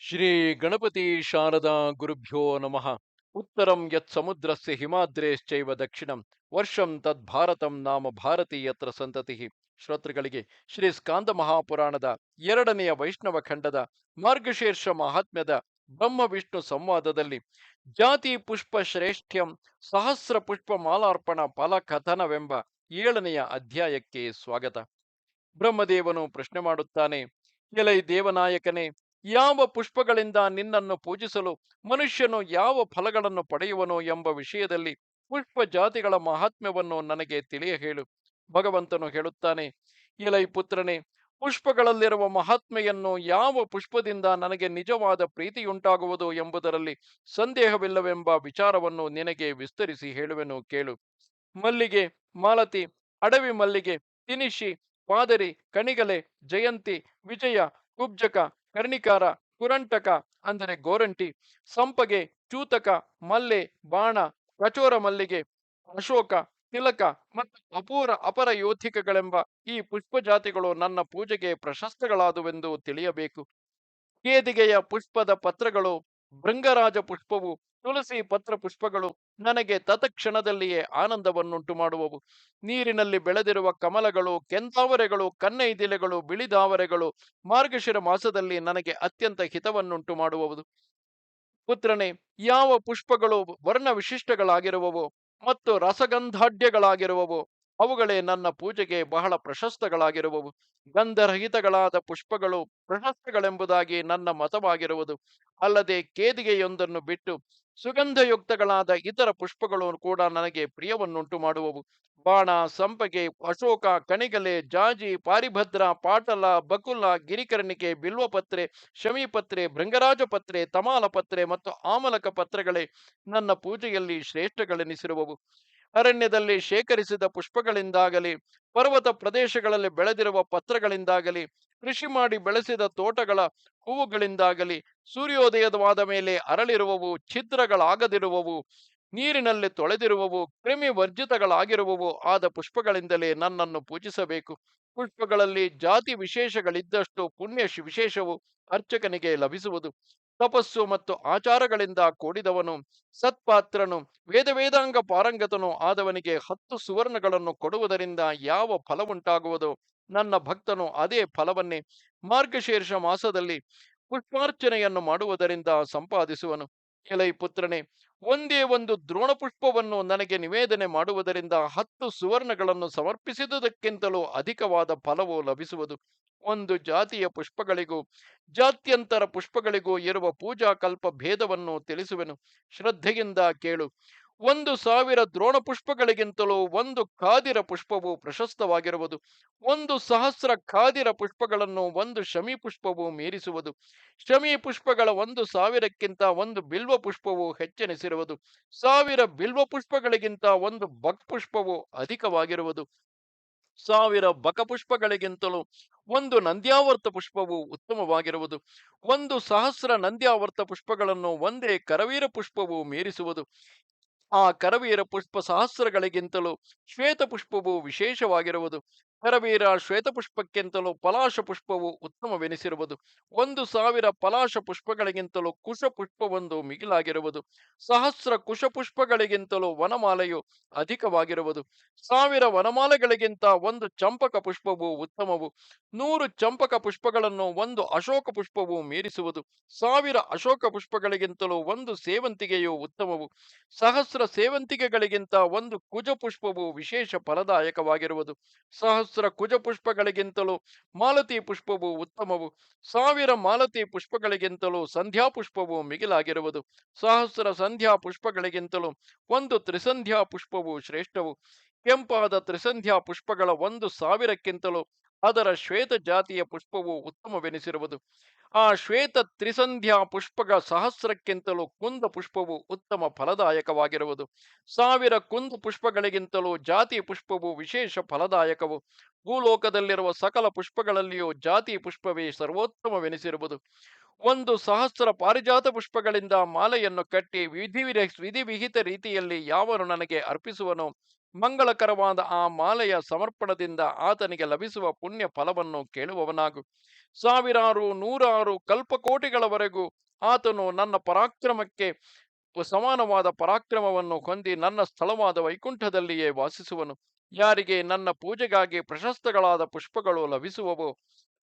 ಶ್ರೀ ಗಣಪತಿ ಶಾರದಾ ಗುರುಭ್ಯೋ ನಮಃ. ಉತ್ತರಂ ಯತ್ ಸಮುದ್ರಸ್ಯ ಹಿಮಾದ್ರೇಶ್ಚೈವ ದಕ್ಷಿಣಂ ವರ್ಷಂ ತದ್ಭಾರತಂ ನಾಮ ಭಾರತೀಯತ್ರ ಸಂತತಿಃ. ಶ್ರೋತೃಗಳಿಗೆ ಶ್ರೀ ಸ್ಕಾಂದ ಮಹಾಪುರಾಣದ ಎರಡನೆಯ ವೈಷ್ಣವ ಖಂಡದ ಮಾರ್ಗಶೀರ್ಷ ಮಹಾತ್ಮ್ಯದ ಬ್ರಹ್ಮ ವಿಷ್ಣು ಸಂವಾದದಲ್ಲಿ ಜಾತಿ ಪುಷ್ಪ ಶ್ರೇಷ್ಠ್ಯಂ ಸಹಸ್ರ ಪುಷ್ಪ ಮಾಲಾರ್ಪಣ ಫಲಕಥನವೆಂಬ ಏಳನೆಯ ಅಧ್ಯಾಯಕ್ಕೆ ಸ್ವಾಗತ. ಬ್ರಹ್ಮದೇವನು ಪ್ರಶ್ನೆ ಮಾಡುತ್ತಾನೆ, ಎಲೈ ದೇವನಾಯಕನೇ, ಯಾವ ಪುಷ್ಪಗಳಿಂದ ನಿನ್ನನ್ನು ಪೂಜಿಸಲು ಮನುಷ್ಯನು ಯಾವ ಫಲಗಳನ್ನು ಪಡೆಯುವನು ಎಂಬ ವಿಷಯದಲ್ಲಿ ಪುಷ್ಪ ಜಾತಿಗಳ ಮಹಾತ್ಮ್ಯವನ್ನು ನನಗೆ ತಿಳಿಯ ಹೇಳು. ಭಗವಂತನು ಹೇಳುತ್ತಾನೆ, ಎಲೈ ಪುತ್ರನೇ, ಪುಷ್ಪಗಳಲ್ಲಿರುವ ಮಹಾತ್ಮೆಯನ್ನು ಯಾವ ಪುಷ್ಪದಿಂದ ನನಗೆ ನಿಜವಾದ ಪ್ರೀತಿಯುಂಟಾಗುವುದು ಎಂಬುದರಲ್ಲಿ ಸಂದೇಹವಿಲ್ಲವೆಂಬ ವಿಚಾರವನ್ನು ನಿನಗೆ ವಿಸ್ತರಿಸಿ ಹೇಳುವೆನು ಕೇಳು. ಮಲ್ಲಿಗೆ, ಮಾಲತಿ, ಅಡವಿ ಮಲ್ಲಿಗೆ, ತಿನಿಶಿ, ಪಾದರಿ, ಕಣಿಗಲೆ, ಜಯಂತಿ, ವಿಜಯ, ಕುಬ್ಜಕ, ಕರ್ಣಿಕಾರ, ಕುರಂಟಕ ಅಂದರೆ ಗೋರಂಟಿ, ಸಂಪಗೆ, ಚೂತಕ, ಮಲ್ಲೆ, ಬಾಣ, ಕಚೋರ ಮಲ್ಲಿಗೆ, ಅಶೋಕ, ತಿಲಕ ಮತ್ತು ಅಪರ ಯೋಥಿಕಗಳೆಂಬ ಈ ಪುಷ್ಪ ಜಾತಿಗಳು ನನ್ನ ಪೂಜೆಗೆ ಪ್ರಶಸ್ತಗಳಾದುವೆಂದು ತಿಳಿಯಬೇಕು. ಕೇದಿಗೆಯ ಪುಷ್ಪದ ಪತ್ರಗಳು, ಭೃಂಗರಾಜ ಪುಷ್ಪವು, ತುಳಸಿ ಪತ್ರ ಪುಷ್ಪಗಳು ನನಗೆ ತತ್ಕ್ಷಣದಲ್ಲಿಯೇ ಆನಂದವನ್ನುಂಟು ಮಾಡುವವು. ನೀರಿನಲ್ಲಿ ಬೆಳೆದಿರುವ ಕಮಲಗಳು, ಕೆಂದಾವರೆಗಳು, ಕನ್ನೈದಿಲೆಗಳು, ಬಿಳಿದಾವರೆಗಳು ಮಾರ್ಗಶಿರ ಮಾಸದಲ್ಲಿ ನನಗೆ ಅತ್ಯಂತ ಹಿತವನ್ನುಂಟು ಮಾಡುವುದು. ಪುತ್ರನೇ, ಯಾವ ಪುಷ್ಪಗಳು ವರ್ಣ ವಿಶಿಷ್ಟಗಳಾಗಿರುವವೋ ಮತ್ತು ರಸಗಂಧಾಢ್ಯಗಳಾಗಿರುವವೋ ಅವುಗಳೇ ನನ್ನ ಪೂಜೆಗೆ ಬಹಳ ಪ್ರಶಸ್ತಗಳಾಗಿರುವವು. ಗಂಧರಹಿತಗಳಾದ ಪುಷ್ಪಗಳು ಪ್ರಶಸ್ತಗಳೆಂಬುದಾಗಿ ನನ್ನ ಮತವಾಗಿರುವುದು. ಅಲ್ಲದೆ ಕೇದಿಗೆಯೊಂದನ್ನು ಬಿಟ್ಟು ಸುಗಂಧಯುಕ್ತಗಳಾದ ಇತರ ಪುಷ್ಪಗಳು ಕೂಡ ನನಗೆ ಪ್ರಿಯವನ್ನುಂಟು ಮಾಡುವವು. ಬಾಣ, ಸಂಪಗೆ, ಅಶೋಕ, ಕಣಿಗಲೆ, ಜಾಜಿ, ಪಾರಿಭದ್ರ, ಪಾಟಲ, ಬಕುಲ, ಗಿರಿಕರ್ಣಿಕೆ, ಬಿಲ್ವಪತ್ರೆ, ಶಮೀಪತ್ರೆ, ಭೃಂಗರಾಜ ಪತ್ರೆ, ತಮಾಲ ಪತ್ರೆ ಮತ್ತು ಆಮಲಕ ಪತ್ರೆಗಳೇ ನನ್ನ ಪೂಜೆಯಲ್ಲಿ ಶ್ರೇಷ್ಠಗಳೆನಿಸಿರುವವು. ಅರಣ್ಯದಲ್ಲಿ ಶೇಖರಿಸಿದ ಪುಷ್ಪಗಳಿಂದಾಗಲಿ, ಪರ್ವತ ಪ್ರದೇಶಗಳಲ್ಲಿ ಬೆಳೆದಿರುವ ಪತ್ರಗಳಿಂದಾಗಲಿ, ಕೃಷಿ ಮಾಡಿ ಬೆಳೆಸಿದ ತೋಟಗಳ ಹೂವುಗಳಿಂದಾಗಲಿ, ಸೂರ್ಯೋದಯವಾದ ಮೇಲೆ ಅರಳಿರುವವು, ಛಿದ್ರಗಳಾಗದಿರುವವು, ನೀರಿನಲ್ಲಿ ತೊಳೆದಿರುವವು, ಕ್ರಿಮಿ ವರ್ಜಿತಗಳಾಗಿರುವವು ಆದ ಪುಷ್ಪಗಳಿಂದಲೇ ನನ್ನನ್ನು ಪೂಜಿಸಬೇಕು. ಪುಷ್ಪಗಳಲ್ಲಿ ಜಾತಿ ವಿಶೇಷಗಳಿದ್ದಷ್ಟು ಪುಣ್ಯ ವಿಶೇಷವು ಅರ್ಚಕನಿಗೆ ಲಭಿಸುವುದು. ತಪಸ್ಸು ಮತ್ತು ಆಚಾರಗಳಿಂದ ಕೂಡಿದವನು, ಸತ್ಪಾತ್ರನು, ವೇದಾಂಗ ಪಾರಂಗತನು ಆದವನಿಗೆ 10 ಸುವರ್ಣಗಳನ್ನು ಕೊಡುವುದರಿಂದ ಯಾವ ಫಲವುಂಟಾಗುವುದೋ ನನ್ನ ಭಕ್ತನು ಅದೇ ಫಲವನ್ನೇ ಮಾರ್ಗಶೀರ್ಷ ಮಾಸದಲ್ಲಿ ಪುಷ್ಪಾರ್ಚನೆಯನ್ನು ಮಾಡುವುದರಿಂದ ಸಂಪಾದಿಸುವನು. ಎಲೈ ಪುತ್ರನೇ, ಒಂದೇ ಒಂದು ದ್ರೋಣ ಪುಷ್ಪವನ್ನು ನನಗೆ ನಿವೇದನೆ ಮಾಡುವುದರಿಂದ 10 ಸುವರ್ಣಗಳನ್ನು ಸಮರ್ಪಿಸಿದುದಕ್ಕಿಂತಲೂ ಅಧಿಕವಾದ ಫಲವು ಲಭಿಸುವುದು. ಒಂದು ಜಾತಿಯ ಪುಷ್ಪಗಳಿಗೂ ಜಾತ್ಯಂತರ ಪುಷ್ಪಗಳಿಗೂ ಇರುವ ಪೂಜಾ ಕಲ್ಪ ಭೇದವನ್ನು ತಿಳಿಸುವೆನು. ಶ್ರದ್ಧೆಯಿಂದ ಕೇಳು. 1,000 ದ್ರೋಣ ಪುಷ್ಪಗಳಿಗಿಂತಲೂ ಒಂದು ಖಾದಿರ ಪುಷ್ಪವು ಪ್ರಶಸ್ತವಾಗಿರುವುದು. 1,000 ಖಾದಿರ ಪುಷ್ಪಗಳನ್ನು ಒಂದು ಶಮಿ ಪುಷ್ಪವು ಮೀರಿಸುವುದು. ಶಮಿ ಪುಷ್ಪಗಳ 1,000ಕ್ಕಿಂತ ಒಂದು ಬಿಲ್ವ ಪುಷ್ಪವು ಹೆಚ್ಚೆನಿಸಿರುವುದು. 1,000 ಬಿಲ್ವ ಪುಷ್ಪಗಳಿಗಿಂತ ಒಂದು ಬಕ್ ಪುಷ್ಪವು ಅಧಿಕವಾಗಿರುವುದು. 1,000 ಬಕಪುಷ್ಪಗಳಿಗಿಂತಲೂ ಒಂದು ನಂದ್ಯಾವರ್ತ ಪುಷ್ಪವು ಉತ್ತಮವಾಗಿರುವುದು. 1,000 ನಂದ್ಯಾವರ್ತ ಪುಷ್ಪಗಳನ್ನು ಒಂದೇ ಕರವೀರ ಪುಷ್ಪವು ಮೀರಿಸುವುದು. ಆ ಕರವೀರ ಪುಷ್ಪ ಸಹಸ್ರಗಳಿಗಿಂತಲೂ ಶ್ವೇತ ಪುಷ್ಪವು ವಿಶೇಷವಾಗಿರುವುದು. ಕರವೀರ ಶ್ವೇತ ಪುಷ್ಪಕ್ಕಿಂತಲೂ ಪಲಾಶ ಪುಷ್ಪವು ಉತ್ತಮವೆನಿಸಿರುವುದು. 1,000 ಪಲಾಶ ಪುಷ್ಪಗಳಿಗಿಂತಲೂ ಕುಶ ಪುಷ್ಪವೊಂದು ಮಿಗಿಲಾಗಿರುವುದು. ಸಹಸ್ರ ಕುಶ ಪುಷ್ಪಗಳಿಗಿಂತಲೂ ವನಮಾಲೆಯು ಅಧಿಕವಾಗಿರುವುದು. 1,000 ವನಮಾಲೆಗಳಿಗಿಂತ ಒಂದು ಚಂಪಕ ಪುಷ್ಪವು ಉತ್ತಮವು. 100 ಚಂಪಕ ಪುಷ್ಪಗಳನ್ನು ಒಂದು ಅಶೋಕ ಪುಷ್ಪವು ಮೀರಿಸುವುದು. 1,000 ಅಶೋಕ ಪುಷ್ಪಗಳಿಗಿಂತಲೂ ಒಂದು ಸೇವಂತಿಗೆಯು ಉತ್ತಮವು. ಸಹಸ್ರ ಸೇವಂತಿಗೆಗಳಿಗಿಂತ ಒಂದು ಕುಜ ಪುಷ್ಪವು ವಿಶೇಷ ಫಲದಾಯಕವಾಗಿರುವುದು. ಸಹಸ್ರ ಕುಜ ಪುಷ್ಪಗಳಿಗಿಂತಲೂ ಮಾಲತಿ ಪುಷ್ಪವು ಉತ್ತಮವು. 1,000 ಮಾಲತಿ ಪುಷ್ಪಗಳಿಗಿಂತಲೂ ಸಂಧ್ಯಾ ಪುಷ್ಪವು ಮಿಗಿಲಾಗಿರುವುದು. ಸಹಸ್ರ ಸಂಧ್ಯಾ ಪುಷ್ಪಗಳಿಗಿಂತಲೂ ಒಂದು ತ್ರಿಸಂಧ್ಯಾ ಪುಷ್ಪವು ಶ್ರೇಷ್ಠವು. ಕೆಂಪಾದ ತ್ರಿಸಂಧ್ಯಾ ಪುಷ್ಪಗಳ 1,000ಕ್ಕಿಂತಲೂ ಅದರ ಶ್ವೇತ ಜಾತಿಯ ಪುಷ್ಪವು ಉತ್ತಮವೆನಿಸಿರುವುದು. ಆ ಶ್ವೇತ ತ್ರಿಸಂಧ್ಯಾ ಪುಷ್ಪಗ ಸಹಸ್ರಕ್ಕಿಂತಲೂ ಕುಂದ ಪುಷ್ಪವು ಉತ್ತಮ ಫಲದಾಯಕವಾಗಿರುವುದು. 1,000 ಕುಂದ ಪುಷ್ಪಗಳಿಗಿಂತಲೂ ಜಾತಿ ಪುಷ್ಪವು ವಿಶೇಷ ಫಲದಾಯಕವು. ಭೂಲೋಕದಲ್ಲಿರುವ ಸಕಲ ಪುಷ್ಪಗಳಲ್ಲಿಯೂ ಜಾತಿ ಪುಷ್ಪವೇ ಸರ್ವೋತ್ತಮವೆನಿಸಿರುವುದು. ಒಂದು ಸಹಸ್ರ ಪಾರಿಜಾತ ಪುಷ್ಪಗಳಿಂದ ಮಾಲೆಯನ್ನು ಕಟ್ಟಿ ವಿಧಿವಿಹಿತ ರೀತಿಯಲ್ಲಿ ಯಾವನು ನನಗೆ ಅರ್ಪಿಸುವನೋ ಮಂಗಳಕರವಾದ ಆ ಮಾಲೆಯ ಸಮರ್ಪಣದಿಂದ ಆತನಿಗೆ ಲಭಿಸುವ ಪುಣ್ಯ ಫಲವನ್ನು ಕೇಳುವವನಾಗು. ಸಾವಿರಾರು ನೂರಾರು ಕಲ್ಪಕೋಟಿಗಳವರೆಗೂ ಆತನು ನನ್ನ ಪರಾಕ್ರಮಕ್ಕೆ ಸಮಾನವಾದ ಪರಾಕ್ರಮವನ್ನು ಹೊಂದಿ ನನ್ನ ಸ್ಥಳವಾದ ವೈಕುಂಠದಲ್ಲಿಯೇ ವಾಸಿಸುವನು. ಯಾರಿಗೆ ನನ್ನ ಪೂಜೆಗಾಗಿ ಪ್ರಶಸ್ತಗಳಾದ ಪುಷ್ಪಗಳು ಲಭಿಸುವವೋ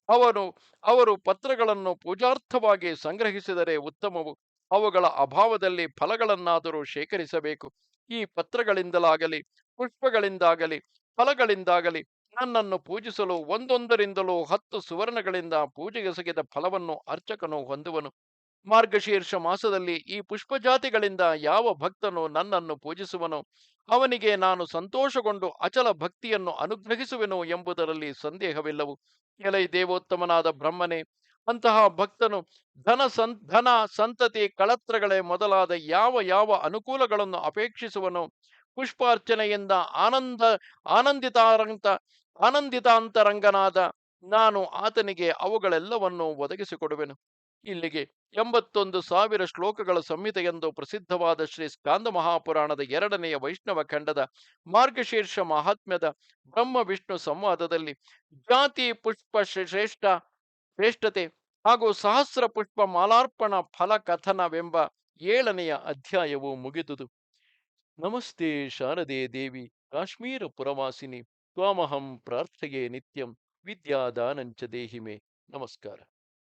ಅವನು ಅವರು ಪತ್ರಗಳನ್ನು ಪೂಜಾರ್ಥವಾಗಿ ಸಂಗ್ರಹಿಸಿದರೆ ಉತ್ತಮವು. ಅವುಗಳ ಅಭಾವದಲ್ಲಿ ಫಲಗಳನ್ನಾದರೂ ಶೇಖರಿಸಬೇಕು. ಈ ಪತ್ರಗಳಿಂದಲಾಗಲಿ ಪುಷ್ಪಗಳಿಂದಾಗಲಿ ಫಲಗಳಿಂದಾಗಲಿ ನನ್ನನ್ನು ಪೂಜಿಸಲು ಒಂದೊಂದರಿಂದಲೂ 10 ಸುವರ್ಣಗಳಿಂದ ಪೂಜೆಗೆಸಗಿದ ಫಲವನ್ನು ಅರ್ಚಕನು ಹೊಂದುವನು. ಮಾರ್ಗಶೀರ್ಷ ಮಾಸದಲ್ಲಿ ಈ ಪುಷ್ಪಜಾತಿಗಳಿಂದ ಯಾವ ಭಕ್ತನು ನನ್ನನ್ನು ಪೂಜಿಸುವನೋ ಅವನಿಗೆ ನಾನು ಸಂತೋಷಗೊಂಡು ಅಚಲ ಭಕ್ತಿಯನ್ನು ಅನುಗ್ರಹಿಸುವೆನು ಎಂಬುದರಲ್ಲಿ ಸಂದೇಹವಿಲ್ಲವು. ಎಲೈ ದೇವೋತ್ತಮನಾದ ಬ್ರಹ್ಮನೇ, ಅಂತಹ ಭಕ್ತನು ಧನ ಸಂತತಿ ಕಳತ್ರಗಳೇ ಮೊದಲಾದ ಯಾವ ಯಾವ ಅನುಕೂಲಗಳನ್ನು ಅಪೇಕ್ಷಿಸುವನೋ ಪುಷ್ಪಾರ್ಚನೆಯಿಂದ ಆನಂದಿತಾರಂತ ಆನಂದಿತಾಂತರಂಗನಾದ ನಾನು ಆತನಿಗೆ ಅವುಗಳೆಲ್ಲವನ್ನೂ ಒದಗಿಸಿಕೊಡುವೆನು. ಇಲ್ಲಿಗೆ 81,000 ಶ್ಲೋಕಗಳ ಸಂಹಿತೆಯೆಂದು ಪ್ರಸಿದ್ಧವಾದ ಶ್ರೀ ಸ್ಕಾಂದ ಮಹಾಪುರಾಣದ 2ನೆಯ ವೈಷ್ಣವ ಖಂಡದ ಮಾರ್ಗಶೀರ್ಷ ಮಹಾತ್ಮ್ಯದ ಬ್ರಹ್ಮ ವಿಷ್ಣು ಸಂವಾದದಲ್ಲಿ ಜಾತಿ ಪುಷ್ಪ ಶ್ರೇಷ್ಠತೆ ಹಾಗೂ ಸಹಸ್ರ ಪುಷ್ಪ ಮಾಲಾರ್ಪಣ ಫಲ ಕಥನವೆಂಬ 7ನೆಯ ಅಧ್ಯಾಯವು ಮುಗಿದುದು. ನಮಸ್ತೆ ಶಾರದೆ ದೇವಿ ಕಾಶ್ಮೀರ ಪುರವಾಸಿನಿ ತ್ವಾಮಹಂ ಪ್ರಾರ್ಥೆಯೇ ನಿತ್ಯಂ ವಿದ್ಯಾದಾನಂಚ ದೇಹಿಮೆ. ನಮಸ್ಕಾರ.